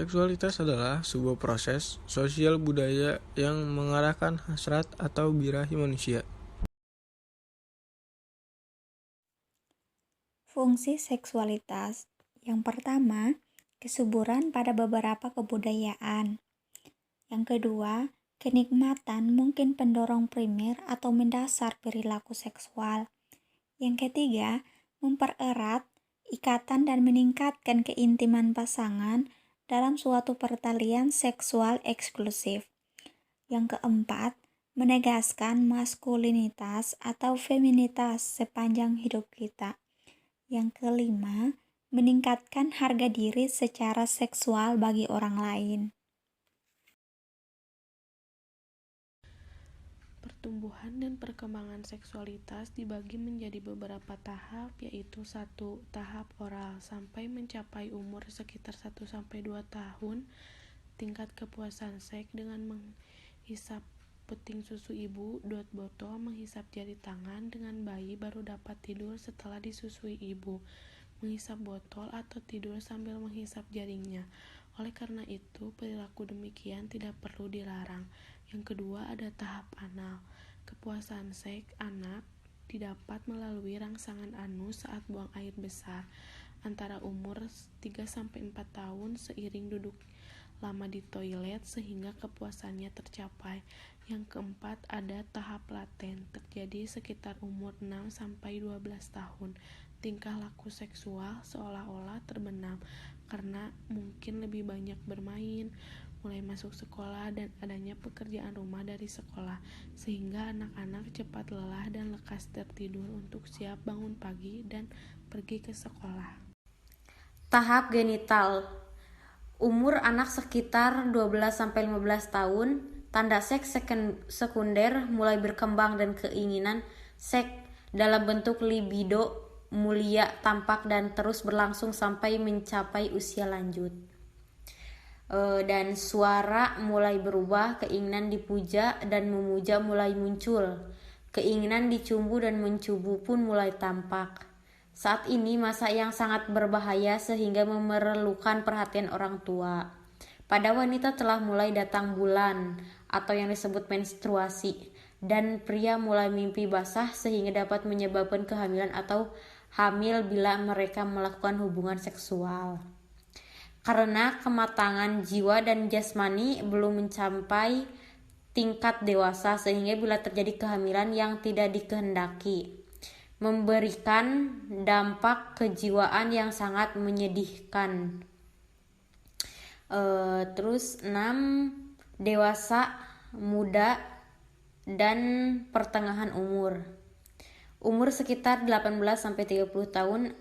Seksualitas adalah sebuah proses sosial budaya yang mengarahkan hasrat atau birahi manusia. Fungsi seksualitas. Yang pertama, kesuburan pada beberapa kebudayaan. Yang kedua, kenikmatan mungkin pendorong primer atau mendasar perilaku seksual. Yang ketiga, mempererat ikatan dan meningkatkan keintiman pasangan dalam suatu pertalian seksual eksklusif. Yang keempat, menegaskan maskulinitas atau feminitas sepanjang hidup kita. Yang kelima, meningkatkan harga diri secara seksual bagi orang lain. Pertumbuhan dan perkembangan seksualitas dibagi menjadi beberapa tahap, yaitu 1. Tahap oral. Sampai mencapai umur sekitar 1-2 tahun, tingkat kepuasan seks dengan menghisap puting susu ibu, dot botol, menghisap jari tangan dengan bayi baru dapat tidur setelah disusui ibu, menghisap botol atau tidur sambil menghisap jaringnya. Oleh karena itu, perilaku demikian tidak perlu dilarang. Yang kedua ada tahap anal. Kepuasan seks anak didapat melalui rangsangan anus saat buang air besar antara umur 3-4 tahun seiring duduk lama di toilet sehingga kepuasannya tercapai. Yang keempat ada tahap laten, terjadi sekitar umur 6-12 tahun. Tingkah laku seksual seolah-olah terbenam karena mungkin lebih banyak bermain, mulai masuk sekolah dan adanya pekerjaan rumah dari sekolah, sehingga anak-anak cepat lelah dan lekas tertidur untuk siap bangun pagi dan pergi ke sekolah. Tahap genital. Umur anak sekitar 12-15 tahun, tanda seks sekunder mulai berkembang dan keinginan seks dalam bentuk libido mulia tampak dan terus berlangsung sampai mencapai usia lanjut. Dan suara mulai berubah, keinginan dipuja dan memuja mulai muncul, keinginan dicumbu dan mencubu pun mulai tampak. Saat ini masa yang sangat berbahaya sehingga memerlukan perhatian orang tua. Pada wanita telah mulai datang bulan atau yang disebut menstruasi, dan pria mulai mimpi basah sehingga dapat menyebabkan kehamilan atau hamil bila mereka melakukan hubungan seksual. Karena kematangan jiwa dan jasmani belum mencapai tingkat dewasa sehingga bila terjadi kehamilan yang tidak dikehendaki, memberikan dampak kejiwaan yang sangat menyedihkan. Terus 6. Dewasa, muda, dan pertengahan umur. Umur sekitar 18-30 tahun.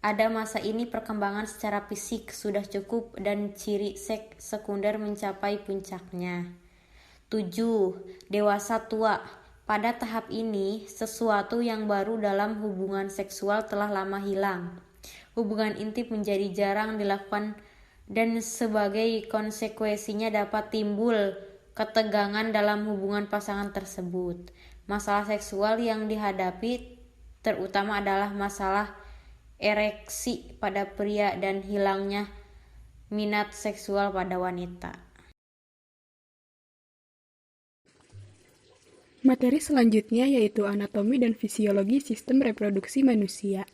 Ada masa ini perkembangan secara fisik sudah cukup dan ciri seks sekunder mencapai puncaknya. 7. Dewasa tua. Pada tahap ini, sesuatu yang baru dalam hubungan seksual telah lama hilang. Hubungan intim menjadi jarang dilakukan dan sebagai konsekuensinya dapat timbul ketegangan dalam hubungan pasangan tersebut. Masalah seksual yang dihadapi terutama adalah masalah ereksi pada pria dan hilangnya minat seksual pada wanita. Materi selanjutnya yaitu anatomi dan fisiologi sistem reproduksi manusia.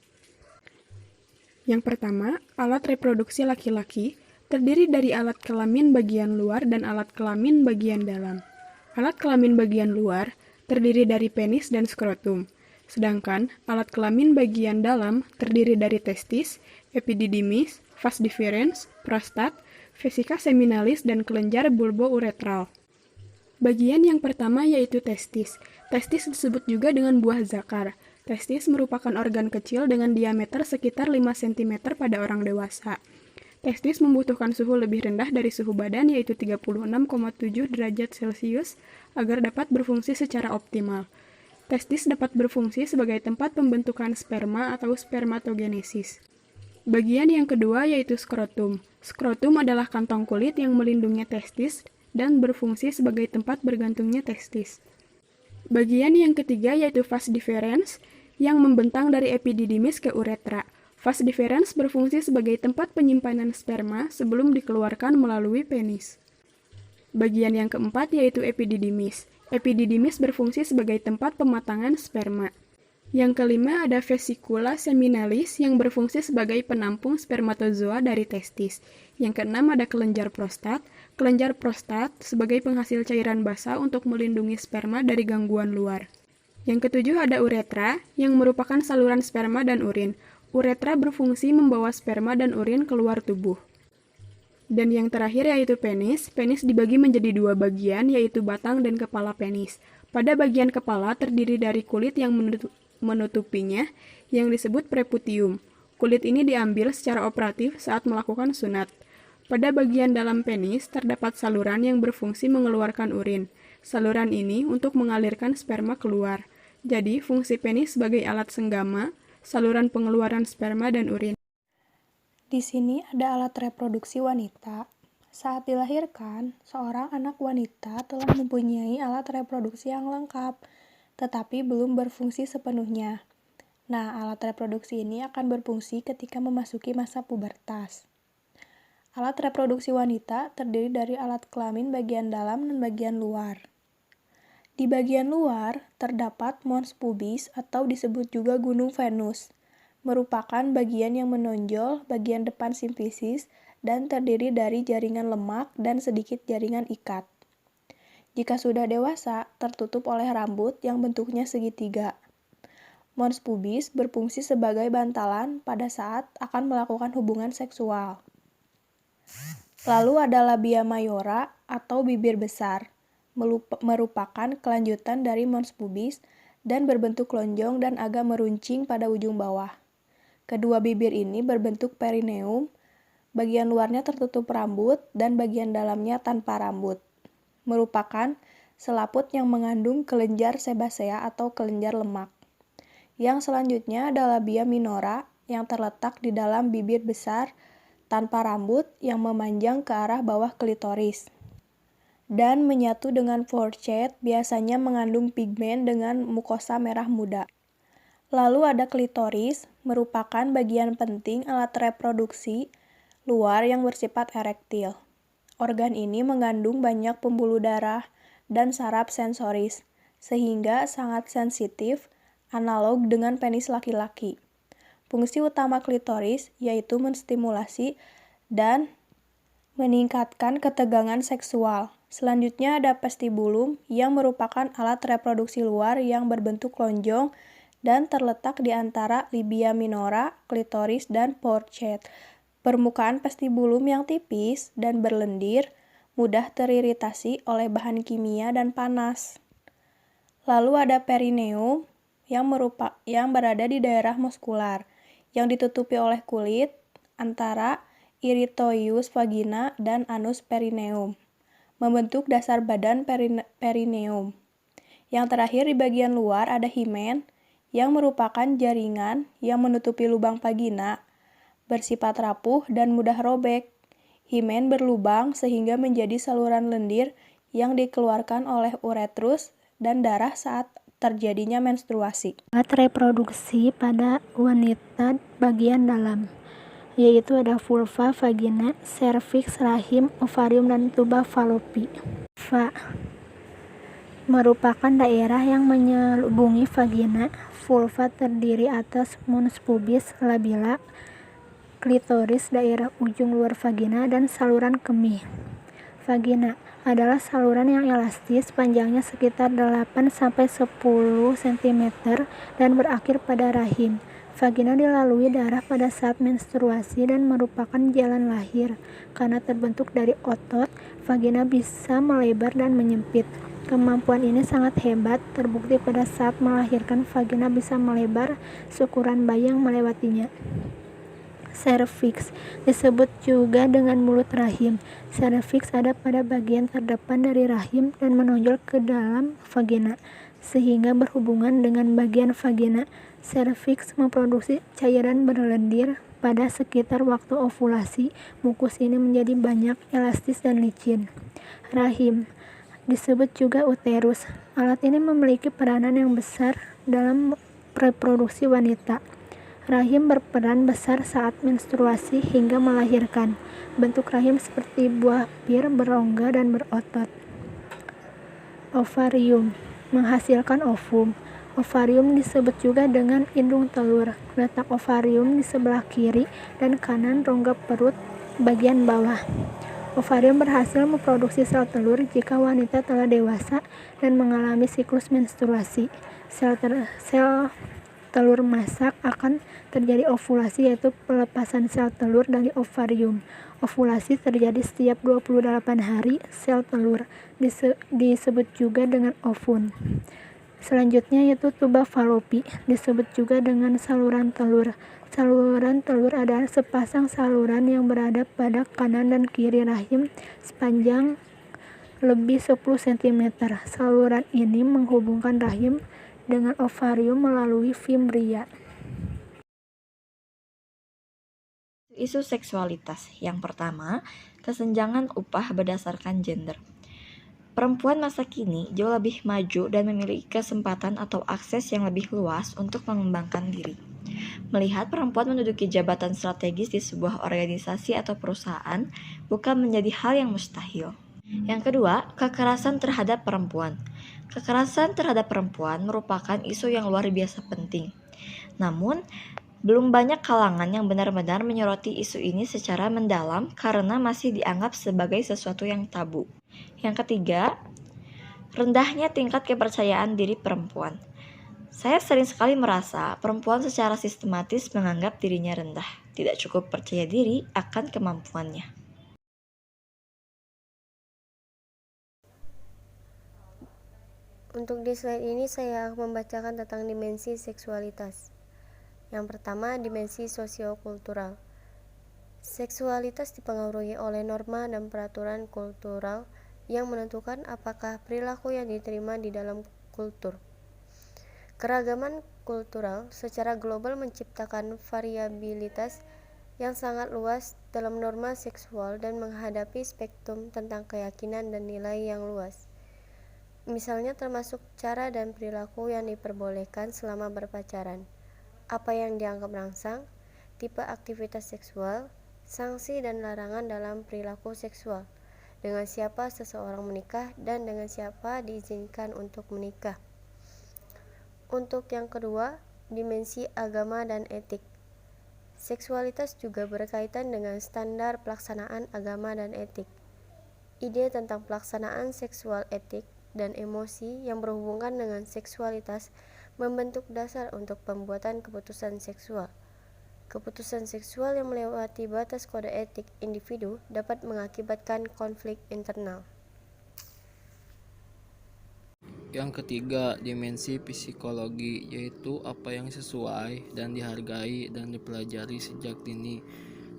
Yang pertama, alat reproduksi laki-laki terdiri dari alat kelamin bagian luar dan alat kelamin bagian dalam. Alat kelamin bagian luar terdiri dari penis dan skrotum. Sedangkan alat kelamin bagian dalam terdiri dari testis, epididymis, vas deferens, prostat, vesika seminalis, dan kelenjar bulbouretral. Bagian yang pertama yaitu testis. Testis disebut juga dengan buah zakar. Testis merupakan organ kecil dengan diameter sekitar 5 cm pada orang dewasa. Testis membutuhkan suhu lebih rendah dari suhu badan yaitu 36,7 derajat Celcius agar dapat berfungsi secara optimal. Testis dapat berfungsi sebagai tempat pembentukan sperma atau spermatogenesis. Bagian yang kedua yaitu skrotum. Skrotum adalah kantong kulit yang melindungi testis dan berfungsi sebagai tempat bergantungnya testis. Bagian yang ketiga yaitu vas deferens yang membentang dari epididymis ke uretra. Vas deferens berfungsi sebagai tempat penyimpanan sperma sebelum dikeluarkan melalui penis. Bagian yang keempat yaitu epididymis. Epididymis berfungsi sebagai tempat pematangan sperma. Yang kelima ada vesicula seminalis yang berfungsi sebagai penampung spermatozoa dari testis. Yang keenam ada kelenjar prostat. Kelenjar prostat sebagai penghasil cairan basah untuk melindungi sperma dari gangguan luar. Yang ketujuh ada uretra yang merupakan saluran sperma dan urin. Uretra berfungsi membawa sperma dan urin keluar tubuh. Dan yang terakhir yaitu penis. Penis dibagi menjadi dua bagian yaitu batang dan kepala penis. Pada bagian kepala terdiri dari kulit yang menutupinya yang disebut preputium. Kulit ini diambil secara operatif saat melakukan sunat. Pada bagian dalam penis terdapat saluran yang berfungsi mengeluarkan urin. Saluran ini untuk mengalirkan sperma keluar. Jadi, fungsi penis sebagai alat senggama, saluran pengeluaran sperma dan urin. Di sini ada alat reproduksi wanita. Saat dilahirkan, seorang anak wanita telah mempunyai alat reproduksi yang lengkap, tetapi belum berfungsi sepenuhnya. Nah, alat reproduksi ini akan berfungsi ketika memasuki masa pubertas. Alat reproduksi wanita terdiri dari alat kelamin bagian dalam dan bagian luar. Di bagian luar terdapat mons pubis atau disebut juga gunung Venus, merupakan bagian yang menonjol bagian depan simfisis dan terdiri dari jaringan lemak dan sedikit jaringan ikat. Jika sudah dewasa, tertutup oleh rambut yang bentuknya segitiga. Mons pubis berfungsi sebagai bantalan pada saat akan melakukan hubungan seksual. Lalu ada labia mayora atau bibir besar, merupakan kelanjutan dari mons pubis dan berbentuk lonjong dan agak meruncing pada ujung bawah. Kedua bibir ini berbentuk perineum, bagian luarnya tertutup rambut dan bagian dalamnya tanpa rambut. Merupakan selaput yang mengandung kelenjar sebasea atau kelenjar lemak. Yang selanjutnya adalah labia minora yang terletak di dalam bibir besar tanpa rambut yang memanjang ke arah bawah klitoris. Dan menyatu dengan fourchette biasanya mengandung pigmen dengan mukosa merah muda. Lalu ada klitoris, merupakan bagian penting alat reproduksi luar yang bersifat erektil. Organ ini mengandung banyak pembuluh darah dan saraf sensoris, sehingga sangat sensitif, analog dengan penis laki-laki. Fungsi utama klitoris yaitu menstimulasi dan meningkatkan ketegangan seksual. Selanjutnya ada vestibulum yang merupakan alat reproduksi luar yang berbentuk lonjong dan terletak di antara labia minora, klitoris, dan fourchette. Permukaan vestibulum yang tipis dan berlendir, mudah teriritasi oleh bahan kimia dan panas. Lalu ada perineum yang berada di daerah muskular, yang ditutupi oleh kulit antara iritoius vagina dan anus perineum, membentuk dasar badan perineum. Yang terakhir di bagian luar ada himen, yang merupakan jaringan yang menutupi lubang vagina, bersifat rapuh dan mudah robek. Himen berlubang sehingga menjadi saluran lendir yang dikeluarkan oleh uretrus dan darah saat terjadinya menstruasi. Alat reproduksi pada wanita bagian dalam, yaitu ada vulva, vagina, serviks, rahim, ovarium, dan tuba falopi. Vulva merupakan daerah yang menyelubungi vagina. Vulva terdiri atas mons pubis, labia, klitoris, daerah ujung luar vagina, dan saluran kemih. Vagina adalah saluran yang elastis, panjangnya sekitar 8-10 cm dan berakhir pada rahim. Vagina dilalui darah pada saat menstruasi dan merupakan jalan lahir. Karena terbentuk dari otot, vagina bisa melebar dan menyempit. Kemampuan ini sangat hebat, terbukti pada saat melahirkan vagina bisa melebar seukuran bayi yang melewatinya. Serviks disebut juga dengan mulut rahim. Serviks ada pada bagian terdepan dari rahim dan menonjol ke dalam vagina, sehingga berhubungan dengan bagian vagina. Serviks memproduksi cairan berlendir pada sekitar waktu ovulasi. Mukus ini menjadi banyak, elastis, dan licin. Rahim disebut juga uterus. Alat ini memiliki peranan yang besar dalam reproduksi wanita. Rahim berperan besar saat menstruasi hingga melahirkan. Bentuk rahim seperti buah pir, berongga dan berotot. Ovarium menghasilkan ovum. Ovarium disebut juga dengan indung telur. Letak ovarium di sebelah kiri dan kanan rongga perut bagian bawah. Ovarium berhasil memproduksi sel telur jika wanita telah dewasa dan mengalami siklus menstruasi. Sel telur masak akan terjadi ovulasi, yaitu pelepasan sel telur dari ovarium. Ovulasi terjadi setiap 28 hari. Sel telur disebut juga dengan ovum. Selanjutnya yaitu tuba falopi, disebut juga dengan saluran telur. Saluran telur adalah sepasang saluran yang berada pada kanan dan kiri rahim sepanjang lebih 10 cm. Saluran ini menghubungkan rahim dengan ovarium melalui fimbria. Isu seksualitas. Yang pertama, kesenjangan upah berdasarkan gender. Perempuan masa kini jauh lebih maju dan memiliki kesempatan atau akses yang lebih luas untuk mengembangkan diri. Melihat perempuan menduduki jabatan strategis di sebuah organisasi atau perusahaan bukan menjadi hal yang mustahil. Yang kedua, kekerasan terhadap perempuan. Kekerasan terhadap perempuan merupakan isu yang luar biasa penting. Namun, belum banyak kalangan yang benar-benar menyoroti isu ini secara mendalam karena masih dianggap sebagai sesuatu yang tabu. Yang ketiga, rendahnya tingkat kepercayaan diri perempuan. Saya sering sekali merasa perempuan secara sistematis menganggap dirinya rendah, tidak cukup percaya diri akan kemampuannya. Untuk di slide ini saya akan membacakan tentang dimensi seksualitas. Yang pertama, dimensi sosiokultural. Seksualitas dipengaruhi oleh norma dan peraturan kultural yang menentukan apakah perilaku yang diterima di dalam kultur. Keragaman kultural secara global menciptakan variabilitas yang sangat luas dalam norma seksual dan menghadapi spektrum tentang keyakinan dan nilai yang luas. Misalnya termasuk cara dan perilaku yang diperbolehkan selama berpacaran, apa yang dianggap rangsang, tipe aktivitas seksual, sanksi dan larangan dalam perilaku seksual, dengan siapa seseorang menikah dan dengan siapa diizinkan untuk menikah. Untuk yang kedua, dimensi agama dan etik. Seksualitas juga berkaitan dengan standar pelaksanaan agama dan etik. Ide tentang pelaksanaan seksual etik dan emosi yang berhubungan dengan seksualitas membentuk dasar untuk pembuatan keputusan seksual. Keputusan seksual yang melewati batas kode etik individu dapat mengakibatkan konflik internal. Yang ketiga, dimensi psikologi, yaitu apa yang sesuai dan dihargai dan dipelajari sejak dini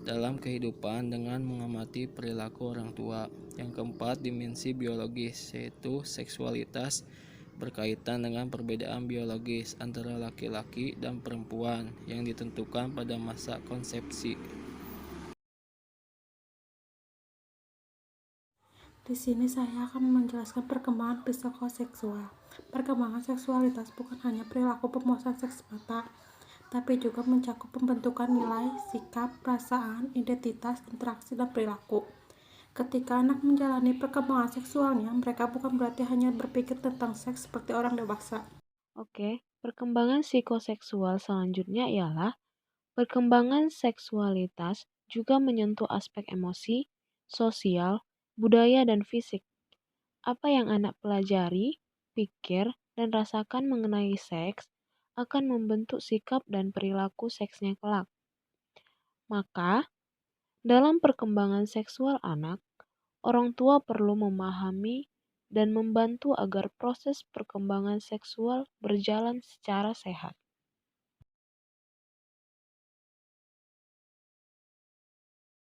dalam kehidupan dengan mengamati perilaku orang tua. Yang keempat, dimensi biologis, yaitu seksualitas berkaitan dengan perbedaan biologis antara laki-laki dan perempuan yang ditentukan pada masa konsepsi. Di sini saya akan menjelaskan perkembangan psikoseksual. Perkembangan seksualitas bukan hanya perilaku pemuasan seks semata, tapi juga mencakup pembentukan nilai, sikap, perasaan, identitas, interaksi, dan perilaku. Ketika anak menjalani perkembangan seksualnya, mereka bukan berarti hanya berpikir tentang seks seperti orang dewasa. Oke, perkembangan psikoseksual selanjutnya ialah perkembangan seksualitas juga menyentuh aspek emosi, sosial, budaya, dan fisik. Apa yang anak pelajari, pikir, dan rasakan mengenai seks akan membentuk sikap dan perilaku seksnya kelak. Maka, dalam perkembangan seksual anak, orang tua perlu memahami dan membantu agar proses perkembangan seksual berjalan secara sehat.